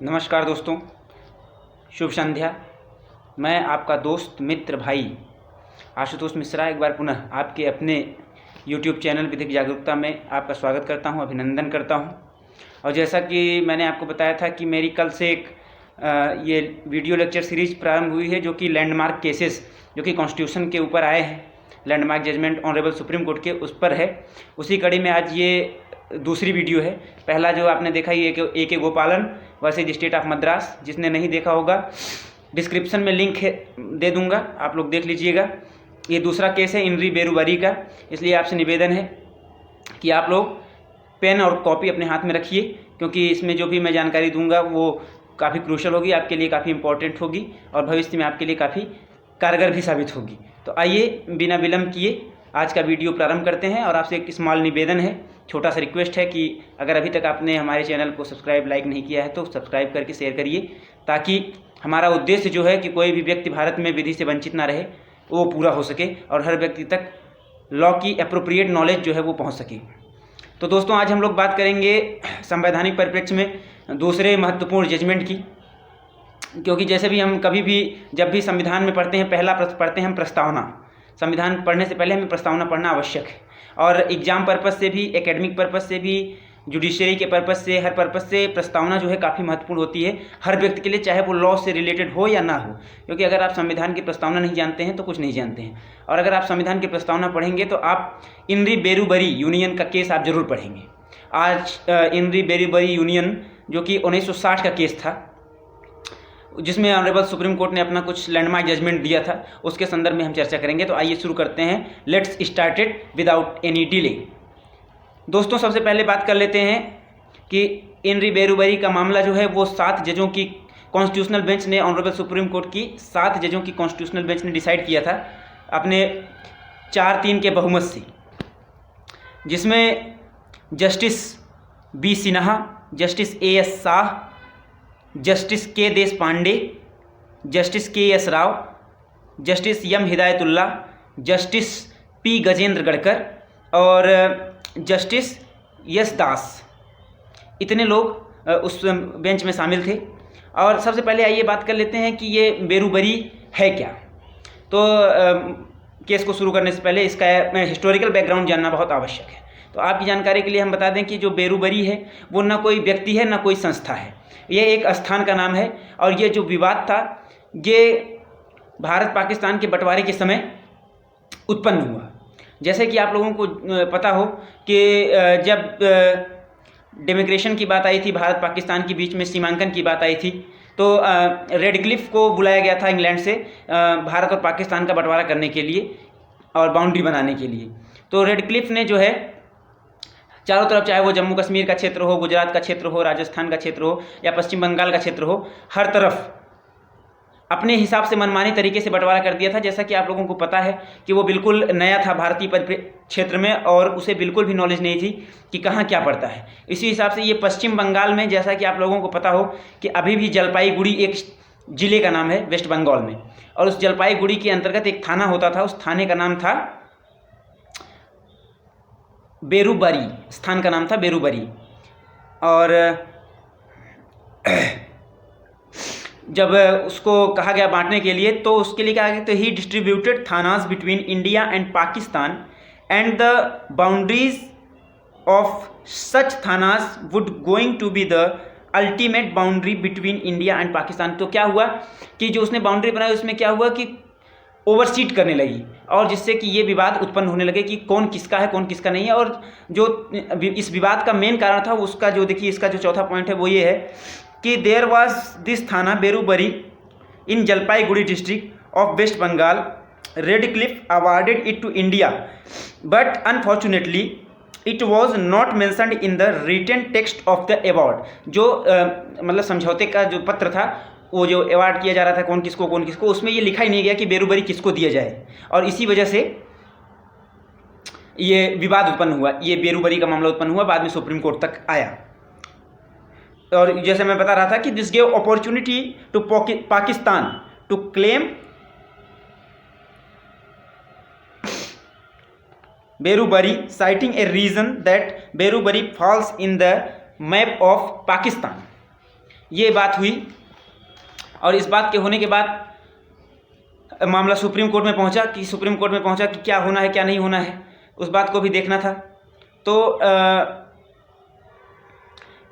नमस्कार दोस्तों, शुभ संध्या। मैं आपका दोस्त मित्र भाई आशुतोष मिश्रा एक बार पुनः आपके अपने YouTube चैनल विधिक जागरूकता में आपका स्वागत करता हूं, अभिनंदन करता हूं। और जैसा कि मैंने आपको बताया था कि मेरी कल से एक ये वीडियो लेक्चर सीरीज प्रारंभ हुई है, जो कि लैंडमार्क केसेस जो कि कॉन्स्टिट्यूशन के ऊपर आए हैं, landmark judgment honourable supreme court के उस पर है। उसी कड़ी में आज ये दूसरी वीडियो है। पहला जो आपने देखा ये ए के गोपालन वर्सेज स्टेट ऑफ मद्रास, जिसने नहीं देखा होगा डिस्क्रिप्शन में लिंक दे दूंगा, आप लोग देख लीजिएगा। ये दूसरा केस है इनरी बेरुबरी का, इसलिए आपसे निवेदन है कि आप लोग पेन और कॉपी अपने हाथ में रखिए, क्योंकि इसमें जो भी मैं जानकारी दूंगा वो काफ़ी क्रूशल होगी, आपके लिए काफ़ी इंपॉर्टेंट होगी और भविष्य में आपके लिए काफ़ी कारगर भी साबित होगी। तो आइए बिना विलम्ब किए आज का वीडियो प्रारंभ करते हैं। और आपसे एक स्मॉल निवेदन है, छोटा सा रिक्वेस्ट है कि अगर अभी तक आपने हमारे चैनल को सब्सक्राइब लाइक नहीं किया है तो सब्सक्राइब करके शेयर करिए, ताकि हमारा उद्देश्य जो है कि कोई भी व्यक्ति भारत में विधि से वंचित ना रहे, वो पूरा हो सके और हर व्यक्ति तक लॉ की अप्रोप्रिएट नॉलेज जो है वो पहुंच सके। तो दोस्तों, आज हम लोग बात करेंगे संवैधानिक परिप्रेक्ष्य में दूसरे महत्वपूर्ण जजमेंट की, क्योंकि जैसे भी हम कभी भी जब भी संविधान में पढ़ते हैं, पहला पढ़ते हैं हम प्रस्तावना। संविधान पढ़ने से पहले हमें प्रस्तावना पढ़ना आवश्यक है। और एग्जाम पर्पस से भी, एकेडमिक पर्पस से भी, जुडिशरी के पर्पस से, हर पर्पस से प्रस्तावना जो है काफ़ी महत्वपूर्ण होती है हर व्यक्ति के लिए, चाहे वो लॉ से रिलेटेड हो या ना हो। क्योंकि अगर आप संविधान की प्रस्तावना नहीं जानते हैं तो कुछ नहीं जानते हैं। और अगर आप संविधान की प्रस्तावना पढ़ेंगे तो आप इनरी बेरुबरी यूनियन का केस आप जरूर पढ़ेंगे। आज इनरी बेरुबरी यूनियन जो कि 1960 का केस था, जिसमें ऑनरेबल सुप्रीम कोर्ट ने अपना कुछ लैंडमार्क जजमेंट दिया था, उसके संदर्भ में हम चर्चा करेंगे। तो आइए शुरू करते हैं। Let's start it without any delay. दोस्तों, सबसे पहले बात कर लेते हैं कि इनरी बेरुबरी का मामला जो है वो 7 जजों की कॉन्स्टिट्यूशनल बेंच ने, ऑनरेबल सुप्रीम कोर्ट की 7 जजों की कॉन्स्टिट्यूशनल बेंच ने डिसाइड किया था अपने 4-3 के बहुमत से, जिसमें justice B Sinha, justice A S Shah, justice K Deshpande, justice K S Rao, justice M Hidayatullah, justice P Gajendragadkar और जस्टिस यस दास, इतने लोग उस बेंच में शामिल थे। और सबसे पहले आइए बात कर लेते हैं कि ये बेरुबरी है क्या। तो केस को शुरू करने से पहले इसका हिस्टोरिकल बैकग्राउंड जानना बहुत आवश्यक है। तो आपकी जानकारी के लिए हम बता दें कि जो बेरुबरी है वो ना कोई व्यक्ति है ना कोई संस्था है, ये एक स्थान का नाम है। और ये जो विवाद था ये भारत पाकिस्तान के बंटवारे के समय उत्पन्न हुआ। जैसे कि आप लोगों को पता हो कि जब डेमोक्रेशन की बात आई थी, भारत पाकिस्तान के बीच में सीमांकन की बात आई थी, तो रेडक्लिफ को बुलाया गया था इंग्लैंड से भारत और पाकिस्तान का बंटवारा करने के लिए और बाउंड्री बनाने के लिए। तो रेडक्लिफ ने जो है चारों तरफ, चाहे वो जम्मू कश्मीर का क्षेत्र हो, गुजरात का क्षेत्र हो, राजस्थान का क्षेत्र हो या पश्चिम बंगाल का क्षेत्र हो, हर तरफ अपने हिसाब से मनमानी तरीके से बंटवारा कर दिया था। जैसा कि आप लोगों को पता है कि वो बिल्कुल नया था भारतीय क्षेत्र में और उसे बिल्कुल भी नॉलेज नहीं थी कि कहाँ क्या पड़ता है। इसी हिसाब से ये पश्चिम बंगाल में, जैसा कि आप लोगों को पता हो कि अभी भी जलपाईगुड़ी एक ज़िले का नाम है वेस्ट बंगाल में, और उस जलपाईगुड़ी के अंतर्गत एक थाना होता था, उस थाने का नाम था बेरुबरी, स्थान का नाम था बेरुबरी। और जब उसको कहा गया बांटने के लिए, तो उसके लिए कहा गया, तो he distributed thanas between India and Pakistan and the boundaries of such thanas would going to be the ultimate boundary between India and Pakistan. तो क्या हुआ कि जो उसने बाउंड्री बनाई उसमें क्या हुआ कि ओवरसीट करने लगी, और जिससे कि ये विवाद उत्पन्न होने लगे कि कौन किसका है कौन किसका नहीं है। और जो इस विवाद का मेन कारण था उसका जो, देखिए इसका जो चौथा पॉइंट है वो ये है कि there was this thana Berubari in Jalpaiguri district of west Bengal, Radcliffe awarded it to India but unfortunately it was not mentioned in the written text of the award. जो मतलब समझौते का जो पत्र था, वो जो अवार्ड किया जा रहा था कौन किसको, उसमें ये लिखा ही नहीं गया कि बेरुबरी किसको दिया जाए। और इसी वजह से ये विवाद उत्पन्न हुआ, ये बेरुबरी का मामला उत्पन्न हुआ, बाद में सुप्रीम कोर्ट तक आया। और जैसे मैं बता रहा था कि this gave opportunity to Pakistan to claim Berubari, citing a reason that Berubari falls in the map of Pakistan. ये बात हुई और इस बात के होने के बाद मामला सुप्रीम कोर्ट में पहुंचा कि क्या होना है क्या नहीं होना है, उस बात को भी देखना था। तो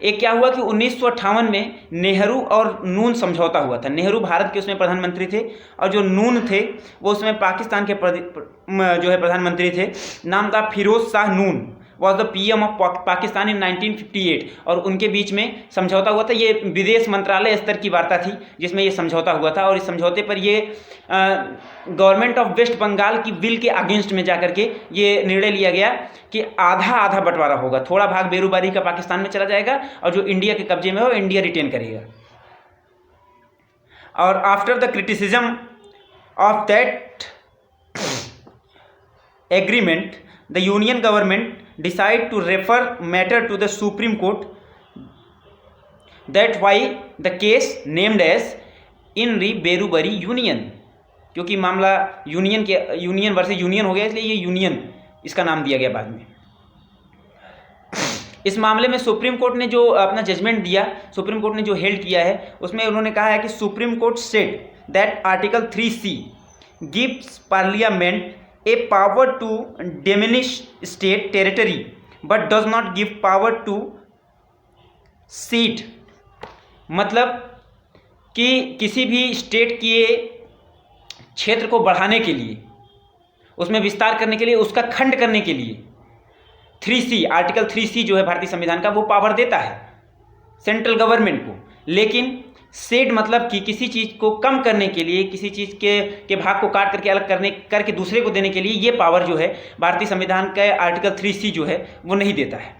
एक क्या हुआ कि 1958 में नेहरू और नून समझौता हुआ था। नेहरू भारत के उसमें प्रधानमंत्री थे और जो नून थे वो उसमें पाकिस्तान के जो है प्रधानमंत्री थे। नाम था Feroz Shah Noon, was the PM of Pakistan in 1958 और उनके बीच में समझौता हुआ था। ये विदेश मंत्रालय स्तर की वार्ता थी जिसमें ये समझौता हुआ था और इस समझौते पर ये गवर्नमेंट ऑफ वेस्ट बंगाल की विल के अगेंस्ट में जाकर के ये निर्णय लिया गया कि आधा आधा बंटवारा होगा, थोड़ा भाग बेरूबारी का पाकिस्तान में चला जाएगा और जो इंडिया के कब्जे में हो इंडिया रिटेन करेगा। और after the criticism of that agreement the union government decide to refer matter to the Supreme Court. That why the case named as in re Berubari Union, क्योंकि मामला यूनियन वर्सेस यूनियन हो गया इसलिए ये union इसका नाम दिया गया बाद में। इस मामले में सुप्रीम कोर्ट ने जो अपना जजमेंट दिया, सुप्रीम कोर्ट ने जो हेल्ड किया है उसमें उन्होंने कहा है कि supreme court said that article 3C gives parliament a power to diminish state territory but does not give power to cede, मतलब कि किसी भी स्टेट के क्षेत्र को बढ़ाने के लिए, उसमें विस्तार करने के लिए, उसका खंड करने के लिए 3C आर्टिकल 3C जो है भारतीय संविधान का वो पावर देता है सेंट्रल गवर्नमेंट को। लेकिन सेड मतलब कि किसी चीज़ को कम करने के लिए, किसी चीज़ के भाग को काट करके अलग करके दूसरे को देने के लिए ये पावर जो है भारतीय संविधान का आर्टिकल 3C जो है वो नहीं देता है।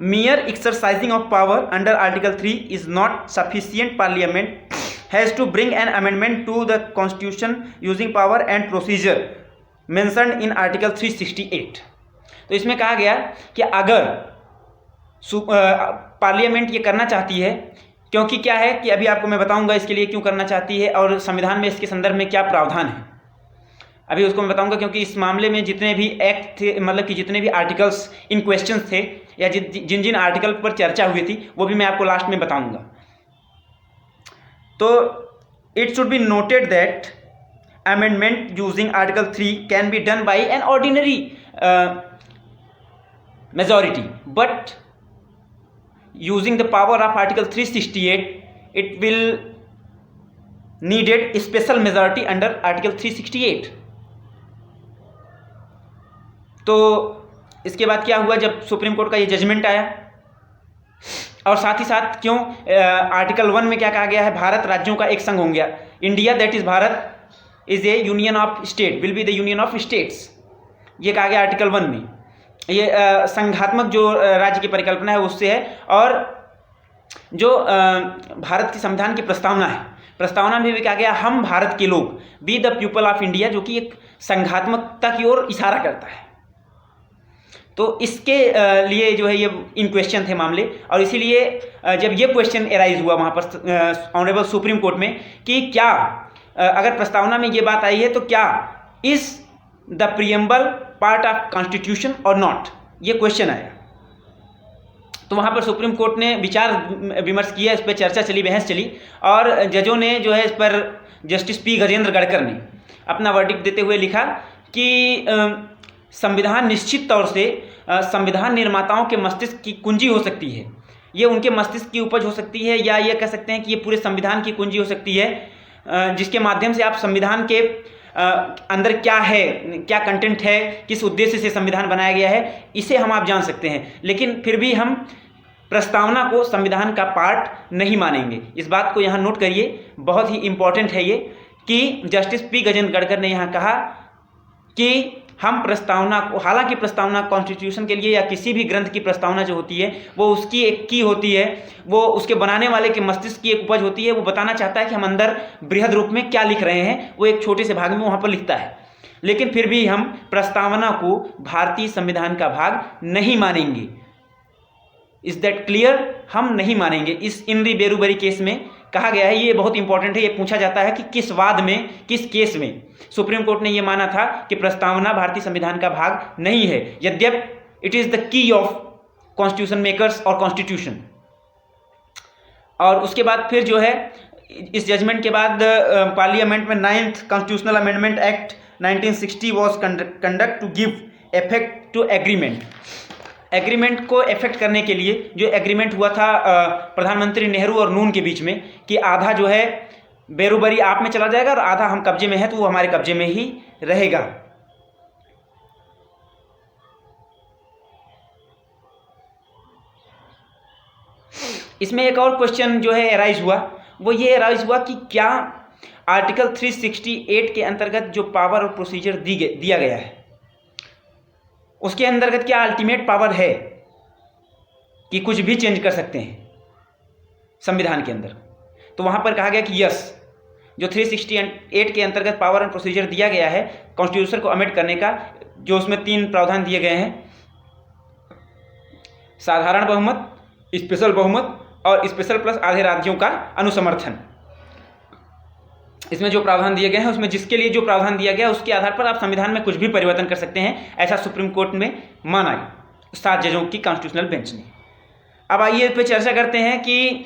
mere exercising of power under article 3 is not sufficient. Parliament has to bring an amendment to the constitution using power and procedure mentioned in article 368। तो इसमें कहा गया कि अगर पार्लियामेंट ये करना चाहती है, क्योंकि क्या है कि अभी आपको मैं बताऊंगा इसके लिए क्यों करना चाहती है और संविधान में इसके संदर्भ में क्या प्रावधान है, अभी उसको मैं बताऊंगा। क्योंकि इस मामले में जितने भी एक्ट थे, मतलब कि जितने भी आर्टिकल्स इन क्वेश्चन थे या जिन जिन आर्टिकल पर चर्चा हुई थी वो भी मैं आपको लास्ट में बताऊंगा। तो it should be noted that amendment using article 3 can be done by an ordinary majority but using the power of article 368 it will needed special majority under article 368। तो इसके बाद क्या हुआ, जब सुप्रीम कोर्ट का ये जजमेंट आया और साथ ही साथ क्यों आर्टिकल 1 में क्या कहा गया है, भारत राज्यों का एक संघ हो गया। India that is Bharat is A union of state will be the union of states, ये कहा गया आर्टिकल 1 में। ये संघात्मक जो राज्य की परिकल्पना है उससे है। और जो भारत की संविधान की प्रस्तावना है, प्रस्तावना में भी कहा गया हम भारत के लोग be the people of India, जो कि एक संघात्मकता की ओर इशारा करता है। तो इसके लिए जो है ये इन क्वेश्चन थे मामले, और इसीलिए जब ये क्वेश्चन एराइज हुआ वहाँ पर ऑनरेबल सुप्रीम कोर्ट में कि क्या अगर प्रस्तावना में ये बात आई है तो क्या is the preamble part of constitution और नॉट, ये क्वेश्चन आया। तो वहाँ पर सुप्रीम कोर्ट ने विचार विमर्श किया, इस पर चर्चा चली, बहस चली, और जजों ने जो है इस पर जस्टिस पी गजेंद्र गढ़कर ने अपना वर्डिक्ट देते हुए लिखा कि संविधान निश्चित तौर से संविधान निर्माताओं के मस्तिष्क की कुंजी हो सकती है, ये उनके मस्तिष्क की उपज हो सकती है, या ये कह सकते हैं कि ये पूरे संविधान की कुंजी हो सकती है, जिसके माध्यम से आप संविधान के अंदर क्या है, क्या कंटेंट है, किस उद्देश्य से संविधान बनाया गया है, इसे हम आप जान सकते हैं। लेकिन फिर भी हम प्रस्तावना को संविधान का पार्ट नहीं मानेंगे। इस बात को यहाँ नोट करिए, बहुत ही इंपॉर्टेंट है ये कि जस्टिस पी गजेंद्र गढ़कर ने यहाँ कहा कि हम प्रस्तावना को, हालांकि प्रस्तावना कॉन्स्टिट्यूशन के लिए या किसी भी ग्रंथ की प्रस्तावना जो होती है वो उसकी एक की होती है, वो उसके बनाने वाले के मस्तिष्क की एक उपज होती है, वो बताना चाहता है कि हम अंदर बृहद रूप में क्या लिख रहे हैं, वो एक छोटे से भाग में वहाँ पर लिखता है। लेकिन फिर भी हम प्रस्तावना को भारतीय संविधान का भाग नहीं मानेंगे। Is that clear? हम नहीं मानेंगे। इस इन री बेरूबरी केस में कहा गया है, ये बहुत इंपॉर्टेंट है, ये पूछा जाता है कि किस वाद में, किस केस में सुप्रीम कोर्ट ने ये माना था कि प्रस्तावना भारतीय संविधान का भाग नहीं है, यद्यप it is the key of constitution makers और कॉन्स्टिट्यूशन। और उसके बाद फिर जो है इस जजमेंट के बाद पार्लियामेंट में 9th constitutional amendment act 1960 was conduct to give effect to agreement. Agreement को इफेक्ट करने के लिए जो एग्रीमेंट हुआ था प्रधानमंत्री नेहरू और नून के बीच में कि आधा जो है बेरोबरी आप में चला जाएगा और आधा हम कब्जे में है तो वो हमारे कब्जे में ही रहेगा। इसमें एक और क्वेश्चन जो है एराइज हुआ, वो ये एराइज हुआ कि क्या आर्टिकल 368 के अंतर्गत जो पावर और प्रोसीजर दिया गया है उसके अंतर्गत क्या अल्टीमेट पावर है कि कुछ भी चेंज कर सकते हैं संविधान के अंदर। तो वहां पर कहा गया कि यस, जो 368 के अंतर्गत पावर एंड प्रोसीजर दिया गया है कॉन्स्टिट्यूशन को अमेंड करने का, जो उसमें 3 प्रावधान दिए गए हैं, साधारण बहुमत, स्पेशल बहुमत और स्पेशल प्लस आधे राज्यों का अनुसमर्थन। इसमें जो प्रावधान दिए गए हैं उसमें जिसके लिए जो प्रावधान दिया गया उसके आधार पर आप संविधान में कुछ भी परिवर्तन कर सकते हैं, ऐसा सुप्रीम कोर्ट में माना 7 जजों की कॉन्स्टिट्यूशनल बेंच ने। अब आइए इस पर चर्चा करते हैं कि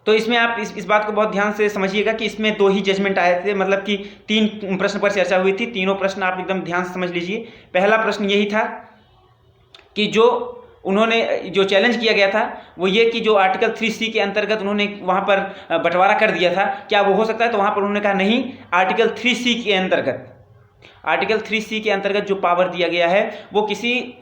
तो इसमें आप इस बात को बहुत ध्यान से समझिएगा कि इसमें 2 ही जजमेंट आए थे, मतलब कि 3 प्रश्न पर चर्चा हुई थी। तीनों प्रश्न आप एकदम ध्यान से समझ लीजिए। पहला प्रश्न यही था कि जो उन्होंने जो चैलेंज किया गया था वो ये कि जो आर्टिकल 3C के अंतर्गत उन्होंने वहाँ पर बंटवारा कर दिया था, क्या वो हो सकता है? तो वहाँ पर उन्होंने कहा नहीं, आर्टिकल 3C के अंतर्गत जो पावर दिया गया है वो किसी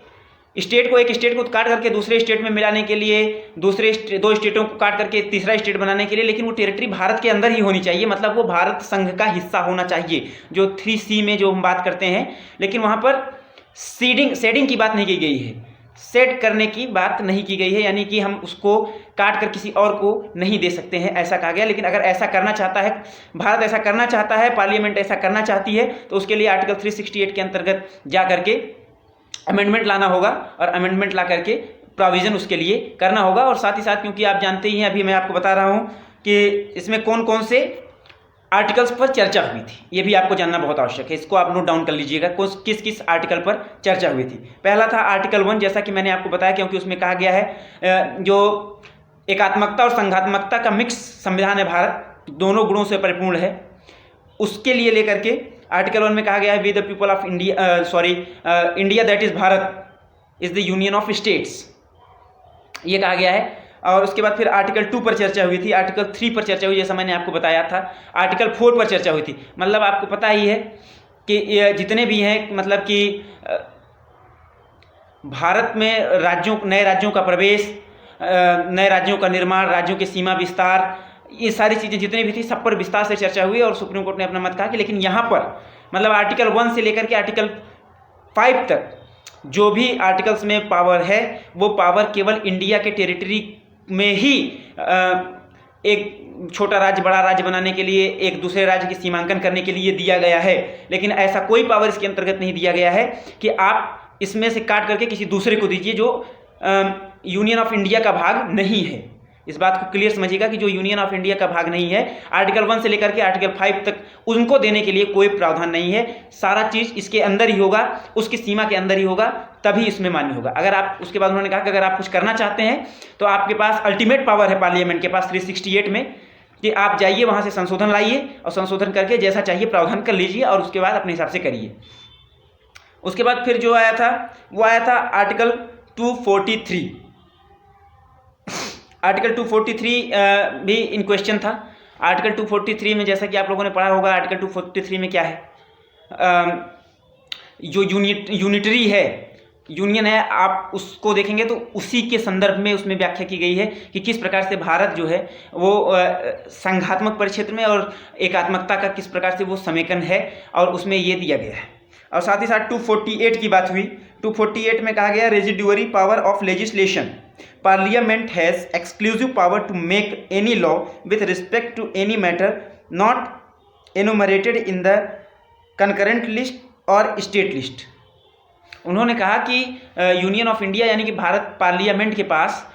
स्टेट को, एक स्टेट को काट करके दूसरे स्टेट में मिलाने के लिए, 2 स्टेटों को काट करके तीसरा स्टेट बनाने के लिए, लेकिन वो टेरिटरी भारत के अंदर ही होनी चाहिए, मतलब वो भारत संघ का हिस्सा होना चाहिए, जो 3C में जो हम बात करते हैं। लेकिन वहाँ पर सेडिंग की बात नहीं की गई है, सेट करने की बात नहीं की गई है, यानी कि हम उसको काट कर किसी और को नहीं दे सकते हैं, ऐसा कहा गया। लेकिन अगर ऐसा करना चाहता है भारत, ऐसा करना चाहता है, पार्लियामेंट ऐसा करना चाहती है, तो उसके लिए आर्टिकल 368 के अंतर्गत जा करके अमेंडमेंट लाना होगा और अमेंडमेंट ला करके प्रोविजन उसके लिए करना होगा। और साथ ही साथ क्योंकि आप जानते ही हैं, अभी मैं आपको बता रहा हूँ कि इसमें कौन कौन से आर्टिकल्स पर चर्चा हुई थी, ये भी आपको जानना बहुत आवश्यक है। इसको आप नोट डाउन कर लीजिएगा, किस किस आर्टिकल पर चर्चा हुई थी। पहला था आर्टिकल 1, जैसा कि मैंने आपको बताया, क्योंकि उसमें कहा गया है जो एकात्मकता और संघात्मकता का मिक्स संविधान है भारत, दोनों गुणों से परिपूर्ण है, उसके लिए लेकर के आर्टिकल 1 में कहा गया है we the people of India that is Bharat is the union of states, ये कहा गया है। और उसके बाद फिर आर्टिकल 2 पर चर्चा हुई थी, आर्टिकल 3 पर चर्चा हुई, जैसा मैंने आपको बताया था, आर्टिकल 4 पर चर्चा हुई थी। मतलब आपको पता ही है कि ये जितने भी हैं, मतलब कि भारत में नए राज्यों का प्रवेश, नए राज्यों का निर्माण, राज्यों के सीमा विस्तार, ये सारी चीज़ें जितनी भी थी सब पर विस्तार से चर्चा हुई और सुप्रीम कोर्ट ने अपना मत कहा कि लेकिन यहाँ पर मतलब आर्टिकल 1 से लेकर के आर्टिकल 5 तक जो भी आर्टिकल्स में पावर है वो पावर केवल इंडिया के टेरिटरी में ही एक छोटा राज्य बड़ा राज्य बनाने के लिए, एक दूसरे राज्य की सीमांकन करने के लिए दिया गया है। लेकिन ऐसा कोई पावर इसके अंतर्गत नहीं दिया गया है कि आप इसमें से काट करके किसी दूसरे को दीजिए जो यूनियन ऑफ इंडिया का भाग नहीं है। इस बात को क्लियर समझिएगा कि जो यूनियन ऑफ इंडिया का भाग नहीं है, आर्टिकल 1 से लेकर के आर्टिकल 5 तक उनको देने के लिए कोई प्रावधान नहीं है। सारा चीज़ इसके अंदर ही होगा, उसकी सीमा के अंदर ही होगा, तभी इसमें मान्य होगा। अगर आप उसके बाद उन्होंने कहा कि अगर आप कुछ करना चाहते हैं तो आपके पास अल्टीमेट पावर है पार्लियामेंट के पास 368 में कि आप जाइए वहाँ से संशोधन लाइए और संशोधन करके जैसा चाहिए प्रावधान कर लीजिए और उसके बाद अपने हिसाब से करिए। उसके बाद फिर जो आया था वो आया था आर्टिकल 243। आर्टिकल 243 भी इन क्वेश्चन था। आर्टिकल 243 में जैसा कि आप लोगों ने पढ़ा होगा, आर्टिकल 243 में क्या है, जो यूनिटरी है, यूनियन है, आप उसको देखेंगे तो उसी के संदर्भ में उसमें व्याख्या की गई है कि किस प्रकार से भारत जो है वो संघात्मक परिक्षेत्र में और एकात्मकता का किस प्रकार से वो समेकन है, और उसमें ये दिया गया है। और साथ ही साथ 248 की बात हुई। 248 में कहा गया residuary power of legislation, parliament has exclusive power to make any law with respect to any matter not enumerated in the concurrent list और स्टेट लिस्ट। उन्होंने कहा कि यूनियन ऑफ इंडिया यानी कि भारत पार्लियामेंट के पास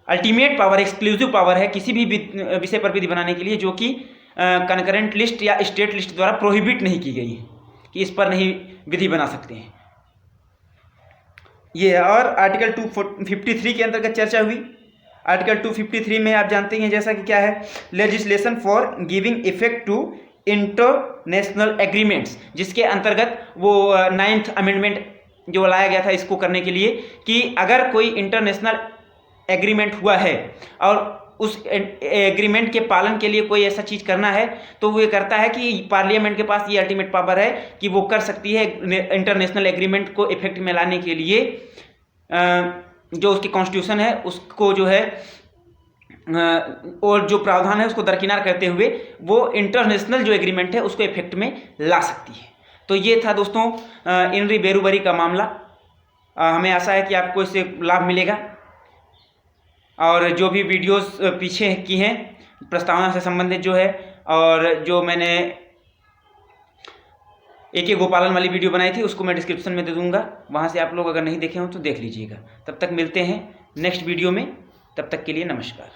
अल्टीमेट पावर, एक्सक्लूसिव पावर है किसी भी विषय पर विधि बनाने के लिए जो कि कंकरेंट लिस्ट या स्टेट लिस्ट द्वारा प्रोहिबिट नहीं की गई है कि इस पर नहीं विधि बना सकते हैं ये। और आर्टिकल 253 के अंतर्गत चर्चा हुई। आर्टिकल 253 में आप जानते हैं जैसा कि क्या है, legislation for giving effect to international agreements, जिसके अंतर्गत वो 9th अमेंडमेंट जो लाया गया था इसको करने के लिए कि अगर कोई इंटरनेशनल एग्रीमेंट हुआ है और उस एग्रीमेंट के पालन के लिए कोई ऐसा चीज़ करना है तो वो ये करता है कि पार्लियामेंट के पास ये अल्टीमेट पावर है कि वो कर सकती है इंटरनेशनल एग्रीमेंट को इफेक्ट में लाने के लिए। जो उसकी कॉन्स्टिट्यूशन है उसको जो है और जो प्रावधान है उसको दरकिनार करते हुए वो इंटरनेशनल जो एग्रीमेंट है उसको इफेक्ट में ला सकती है। तो ये था दोस्तों इनरी बेरुबरी का मामला। हमें आशा है कि आपको इससे लाभ मिलेगा और जो भी वीडियोस पीछे की हैं प्रस्तावना से संबंधित जो है, और जो मैंने AK गोपालन वाली वीडियो बनाई थी उसको मैं डिस्क्रिप्शन में दे दूंगा, वहाँ से आप लोग अगर नहीं देखे हो तो देख लीजिएगा। तब तक मिलते हैं नेक्स्ट वीडियो में, तब तक के लिए नमस्कार।